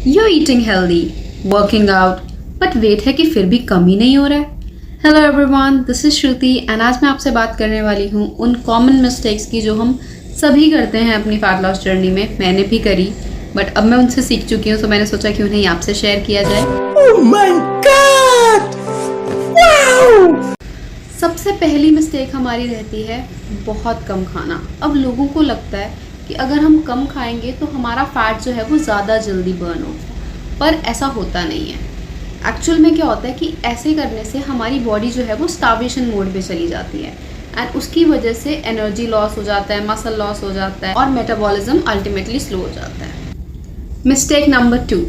You're eating healthy, working out, but weight है कि फिर भी कम ही नहीं हो रहा है। Hello everyone, this is Shruti and आज मैं आपसे बात करने वाली हूँ उन कॉमन मिस्टेक्स की जो हम सभी करते हैं अपनी फैट लॉस जर्नी में। मैंने भी करी, बट अब मैं उनसे सीख चुकी हूँ, तो मैंने सोचा कि उन्हें आपसे शेयर किया जाए। Oh my God! Wow! सबसे पहली मिस्टेक हमारी रहती है बहुत कम खाना। अब लोगों को लगता है कि अगर हम कम खाएंगे तो हमारा फैट जो है वो ज़्यादा जल्दी बर्न होगा, पर ऐसा होता नहीं है। एक्चुअल में क्या होता है कि ऐसे करने से हमारी बॉडी जो है वो स्टार्वेशन मोड पे चली जाती है एंड उसकी वजह से एनर्जी लॉस हो जाता है, मसल लॉस हो जाता है और मेटाबॉलिज्म अल्टीमेटली स्लो हो जाता है। मिस्टेक नंबर 2,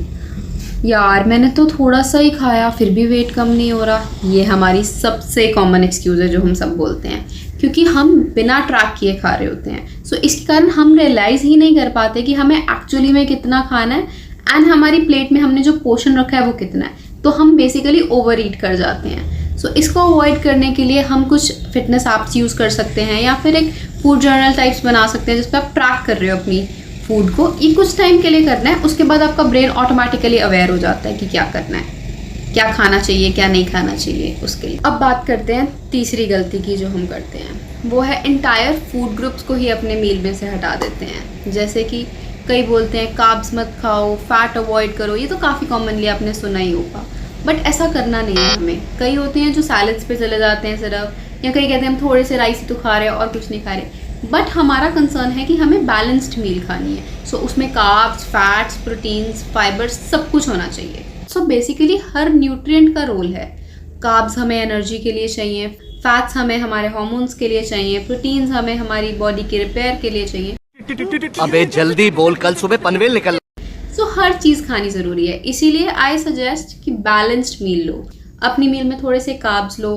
यार मैंने तो थोड़ा सा ही खाया फिर भी वेट कम नहीं हो रहा। ये हमारी सबसे कॉमन एक्सक्यूज़ है जो हम सब बोलते हैं, क्योंकि हम बिना ट्रैक किए खा रहे होते हैं। सो इसके कारण हम रियलाइज़ ही नहीं कर पाते कि हमें एक्चुअली में कितना खाना है एंड हमारी प्लेट में हमने जो पोर्शन रखा है वो कितना है, तो हम बेसिकली ओवर ईट कर जाते हैं। सो इसको अवॉइड करने के लिए हम कुछ फिटनेस ऐप्स यूज़ कर सकते हैं या फिर एक फूड जर्नल टाइप्स बना सकते हैं जिस पर आप ट्रैक कर रहे हो अपनी फूड को। ये कुछ टाइम के लिए करना है, उसके बाद आपका ब्रेन ऑटोमेटिकली अवेयर हो जाता है कि क्या करना है, क्या खाना चाहिए, क्या नहीं खाना चाहिए उसके लिए। अब बात करते हैं तीसरी गलती की जो हम करते हैं, वो है इंटायर फूड ग्रुप्स को ही अपने मील में से हटा देते हैं। जैसे कि कई बोलते हैं कार्ब्स मत खाओ, फैट अवॉइड करो, ये तो काफ़ी कॉमनली आपने सुना ही होगा, बट ऐसा करना नहीं है हमें। कई होते हैं जो सैलड्स पे चले जाते हैं सिर्फ, या कई कहते हैं हम थोड़े से राइस ही तो खा रहे हैं और कुछ नहीं खा रहे। बट हमारा कंसर्न है कि हमें बैलेंस्ड मील खानी है। सो उसमें कार्ब्स, फैट्स, प्रोटीन्स, फाइबर्स सब कुछ होना चाहिए। सो बेसिकली हर न्यूट्रिएंट का रोल है। कार्ब्स हमें एनर्जी के लिए चाहिए, फैट्स हमें हमारे हार्मोन्स के लिए चाहिए, प्रोटीन्स हमें हमारी बॉडी के रिपेयर के लिए चाहिए। अबे जल्दी बोल, कल सुबह पनवेल निकल। सो हर चीज़ खानी ज़रूरी है, इसीलिए आई सजेस्ट कि बैलेंस्ड मील लो। अपनी मील में थोड़े से कार्ब्स लो,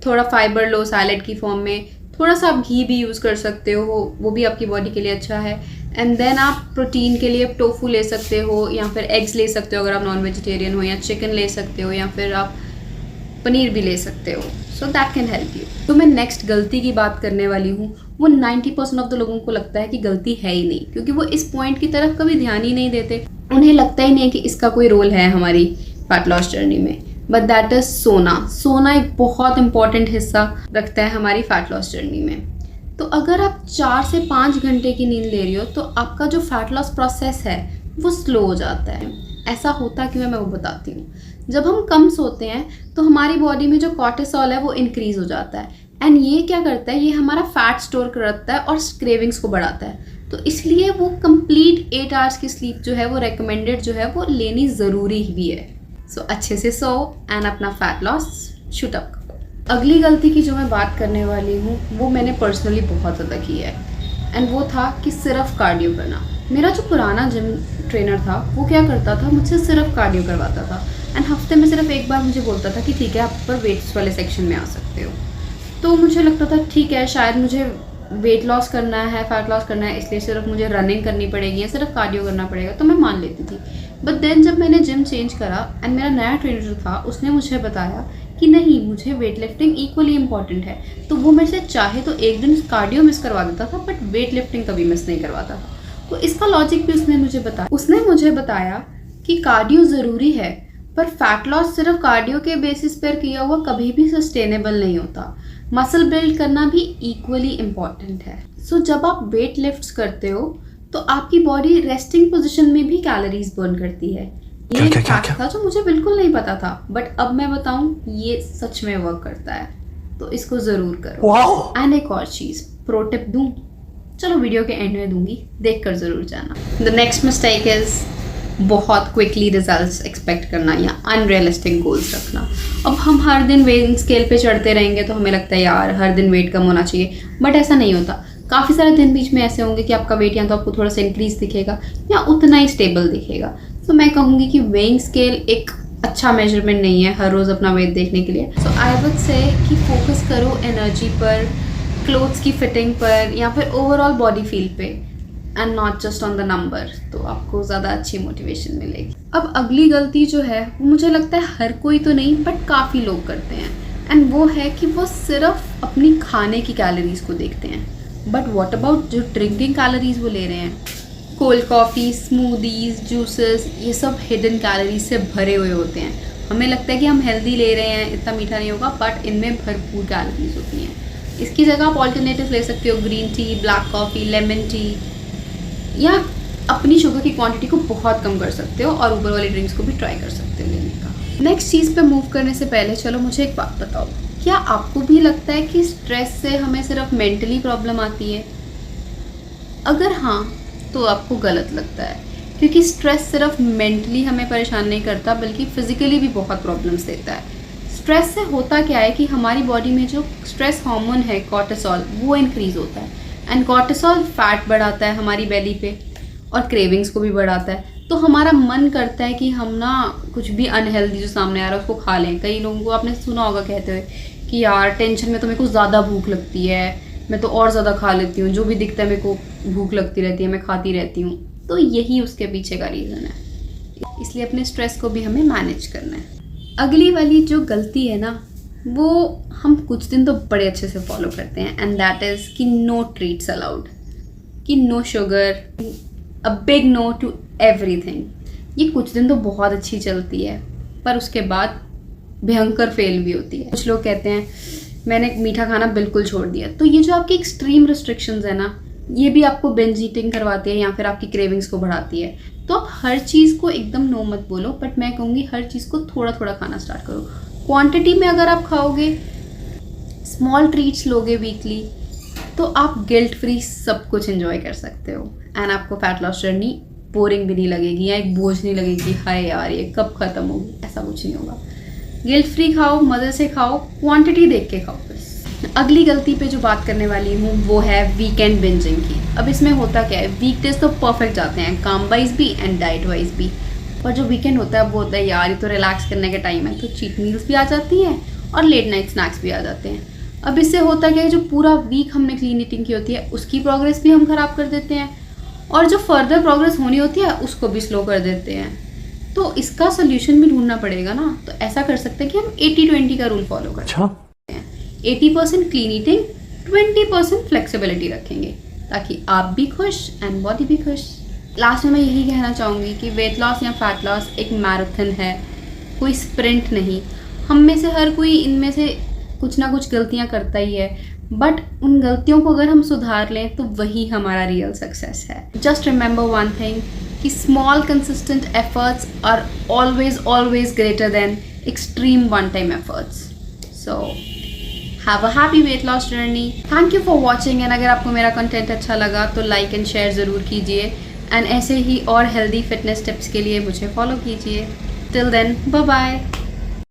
थोड़ा फाइबर लो सैलेड की फॉर्म में, थोड़ा सा आप घी भी यूज़ कर सकते हो, वो भी आपकी बॉडी के लिए अच्छा है। एंड देन आप प्रोटीन के लिए टोफू ले सकते हो या फिर एग्स ले सकते हो अगर आप नॉन वेजिटेरियन हो, या चिकन ले सकते हो, या फिर आप पनीर भी ले सकते हो। So that can help you. तो मैं नेक्स्ट गलती की बात करने वाली हूँ, वो 90% ऑफ द लोगों को लगता है कि गलती है ही नहीं, क्योंकि वो इस पॉइंट की तरफ कभी ध्यान ही नहीं देते। उन्हें लगता ही नहीं है कि इसका कोई रोल है हमारी फैट लॉस जर्नी में, बट दैट इज सोना। सोना एक बहुत इंपॉर्टेंट हिस्सा रखता है हमारी फैट लॉस जर्नी में। तो अगर आप 4 से 5 घंटे की नींद ले रही हो तो आपका जो फैट लॉस प्रोसेस है वो स्लो हो जाता है। ऐसा होता क्यों है मैं वो बताती हूँ। जब हम कम सोते हैं तो हमारी बॉडी में जो कॉर्टिसोल है वो इंक्रीज हो जाता है एंड ये क्या करता है, ये हमारा फैट स्टोर करता है और क्रेविंग्स को बढ़ाता है। तो इसलिए वो कंप्लीट 8 आवर्स की स्लीप जो है वो रेकमेंडेड जो है वो लेनी ज़रूरी भी है। सो अच्छे से सो एंड अपना फैट लॉस शूट अप करो। अगली गलती की जो मैं बात करने वाली हूँ वो मैंने पर्सनली बहुत ज़्यादा की है एंड वो था कि सिर्फ कार्डियो करना। मेरा जो पुराना जिम ट्रेनर था वो क्या करता था, मुझसे सिर्फ कार्डियो करवाता था एंड हफ्ते में सिर्फ एक बार मुझे बोलता था कि ठीक है आप पर वेट्स वाले सेक्शन में आ सकते हो। तो मुझे लगता था ठीक है, शायद मुझे वेट लॉस करना है, फैट लॉस करना है, इसलिए सिर्फ मुझे रनिंग करनी पड़ेगी या सिर्फ कार्डियो करना पड़ेगा, तो मैं मान लेती थी। बट देन जब मैंने जिम चेंज करा एंड मेरा नया ट्रेनर जो था उसने मुझे बताया कि नहीं, मुझे वेट लिफ्टिंग इक्वली इंपॉर्टेंट है। तो वो मेरे से चाहे तो एक दिन कार्डियो मिस करवा देता था, बट वेट लिफ्टिंग कभी मिस नहीं करवाता था। तो इसका लॉजिक भी उसने मुझे बताया कि कार्डियो ज़रूरी है, पर फैट लॉस सिर्फ कार्डियो के बेसिस पर किया हुआ कभी भी सस्टेनेबल नहीं होता। मसल बिल्ड करना भी इक्वली इम्पॉर्टेंट है। सो जब आप वेट लिफ्ट्स करते हो तो आपकी बॉडी रेस्टिंग पोजीशन में भी कैलोरीज बर्न करती है। ये एक फैक्ट था जो मुझे बिल्कुल नहीं पता था, बट अब मैं बताऊं ये सच में वर्क करता है, तो इसको ज़रूर करो। एंड एक और चीज़ प्रो टिप दूं, चलो वीडियो के एंड में दूंगी, देख कर ज़रूर जाना। द नेक्स्ट मिस्टेक इज़ बहुत क्विकली रिजल्ट्स एक्सपेक्ट करना या अनरियलिस्टिक गोल्स रखना। अब हम हर दिन वेइंग स्केल पे चढ़ते रहेंगे तो हमें लगता है यार हर दिन वेट कम होना चाहिए, बट ऐसा नहीं होता। काफ़ी सारे दिन बीच में ऐसे होंगे कि आपका वेट या तो आपको थोड़ा सा इंक्रीज दिखेगा या उतना ही स्टेबल दिखेगा। तो मैं कहूँगी कि वेइंग स्केल एक अच्छा मेजरमेंट नहीं है हर रोज़ अपना वेट देखने के लिए। सो आई वुड से कि फोकस करो एनर्जी पर, क्लोथ्स की फिटिंग पर, या फिर ओवरऑल बॉडी फील पे and not just on the number, तो आपको ज़्यादा अच्छी मोटिवेशन मिलेगी। अब अगली गलती जो है वो मुझे लगता है हर कोई तो नहीं बट काफ़ी लोग करते हैं एंड वो है कि वो सिर्फ अपनी खाने की कैलोरीज को देखते हैं, बट व्हाट अबाउट जो ड्रिंकिंग कैलोरीज वो ले रहे हैं, कोल्ड कॉफ़ी, स्मूदीज़, जूसेस, ये सब हिडन कैलोरीज से भरे हुए होते हैं। हमें लगता है कि हम हेल्दी ले रहे हैं, इतना मीठा नहीं होगा, बट इनमें भरपूर कैलोरीज होती हैं। इसकी जगह आप ऑल्टरनेटिव ले सकते हो, green tea, black coffee, lemon tea, या अपनी शुगर की क्वांटिटी को बहुत कम कर सकते हो और ऊपर वाली ड्रिंक्स को भी ट्राई कर सकते हो लेने का। नेक्स्ट चीज़ पे मूव करने से पहले चलो मुझे एक बात बताओ, क्या आपको भी लगता है कि स्ट्रेस से हमें सिर्फ मेंटली प्रॉब्लम आती है? अगर हाँ, तो आपको गलत लगता है, क्योंकि स्ट्रेस सिर्फ मेंटली हमें परेशान नहीं करता बल्कि फिजिकली भी बहुत प्रॉब्लम्स देता है। स्ट्रेस से होता क्या है कि हमारी बॉडी में जो स्ट्रेस हार्मोन है कॉर्टिसोल, वो इंक्रीज होता है, एंड कॉर्टिसोल फैट बढ़ाता है हमारी बेली पे और क्रेविंग्स को भी बढ़ाता है। तो हमारा मन करता है कि हम ना कुछ भी अनहेल्दी जो सामने आ रहा है उसको खा लें। कई लोगों को आपने सुना होगा कहते हुए कि यार टेंशन में तो मेरे को ज़्यादा भूख लगती है, मैं तो और ज़्यादा खा लेती हूँ, जो भी दिखता है मेरे को भूख लगती रहती है, मैं खाती रहती हूँ। तो यही उसके पीछे का रीज़न है। इसलिए अपने स्ट्रेस को भी हमें मैनेज करना है। अगली वाली जो गलती है ना, वो हम कुछ दिन तो बड़े अच्छे से फॉलो करते हैं, एंड दैट इज़ कि नो ट्रीट्स अलाउड, कि no sugar, a big no to everything. ये कुछ दिन तो बहुत अच्छी चलती है, पर उसके बाद भयंकर फेल भी होती है। कुछ लोग कहते हैं मैंने मीठा खाना बिल्कुल छोड़ दिया। तो ये जो आपकी एक्सट्रीम रिस्ट्रिक्शंस है ना, ये भी आपको बिंज ईटिंग करवाती है या फिर आपकी क्रेविंग्स को बढ़ाती है। तो आप हर चीज़ को एकदम नो मत बोलो, बट मैं कहूँगी हर चीज़ को थोड़ा थोड़ा खाना स्टार्ट करो। क्वांटिटी में अगर आप खाओगे, स्मॉल ट्रीट्स लोगे वीकली, तो आप गिल्ट फ्री सब कुछ एंजॉय कर सकते हो, एंड आपको फैट लॉस जर्नी बोरिंग भी नहीं लगेगी या एक बोझ नहीं लगेगी, हाय यार ये कब खत्म होगी, ऐसा कुछ नहीं होगा। गिल्ट फ्री खाओ, मज़े से खाओ, क्वांटिटी देख के खाओ बस। अगली गलती पे जो बात करने वाली हूँ वो है वीकेंड बिंजिंग की। अब इसमें होता क्या है, वीकडेज तो परफेक्ट जाते हैं काम वाइज भी एंड डाइट वाइज भी, पर जो वीकेंड होता है वो होता है यार ये तो रिलैक्स करने का टाइम है, तो चीट मील्स भी आ जाती हैं और लेट नाइट स्नैक्स भी आ जाते हैं। अब इससे होता क्या है, जो पूरा वीक हमने क्लीन ईटिंग की होती है उसकी प्रोग्रेस भी हम ख़राब कर देते हैं, और जो फर्दर प्रोग्रेस होनी होती है उसको भी स्लो कर देते हैं। तो इसका सोल्यूशन भी ढूंढना पड़ेगा ना। तो ऐसा कर सकते हैं कि हम 80-20 का रूल फॉलो करते हैं। 80% क्लीन ईटिंग, 20% फ्लेक्सिबिलिटी रखेंगे, ताकि आप भी खुश एंड बॉडी भी खुश। लास्ट में मैं यही कहना चाहूँगी कि वेट लॉस या फैट लॉस एक मैराथन है, कोई स्प्रिंट नहीं। हम में से हर कोई इनमें से कुछ ना कुछ गलतियाँ करता ही है, बट उन गलतियों को अगर हम सुधार लें तो वही हमारा रियल सक्सेस है। जस्ट रिमेंबर वन थिंग, कि small consistent efforts are always greater than extreme one time efforts. So have a happy weight loss journey. Thank you for watching, and अगर आपको मेरा कंटेंट अच्छा लगा तो लाइक एंड शेयर ज़रूर कीजिए, and ऐसे ही और हेल्दी फिटनेस टिप्स के लिए मुझे फॉलो कीजिए। Till then, bye bye.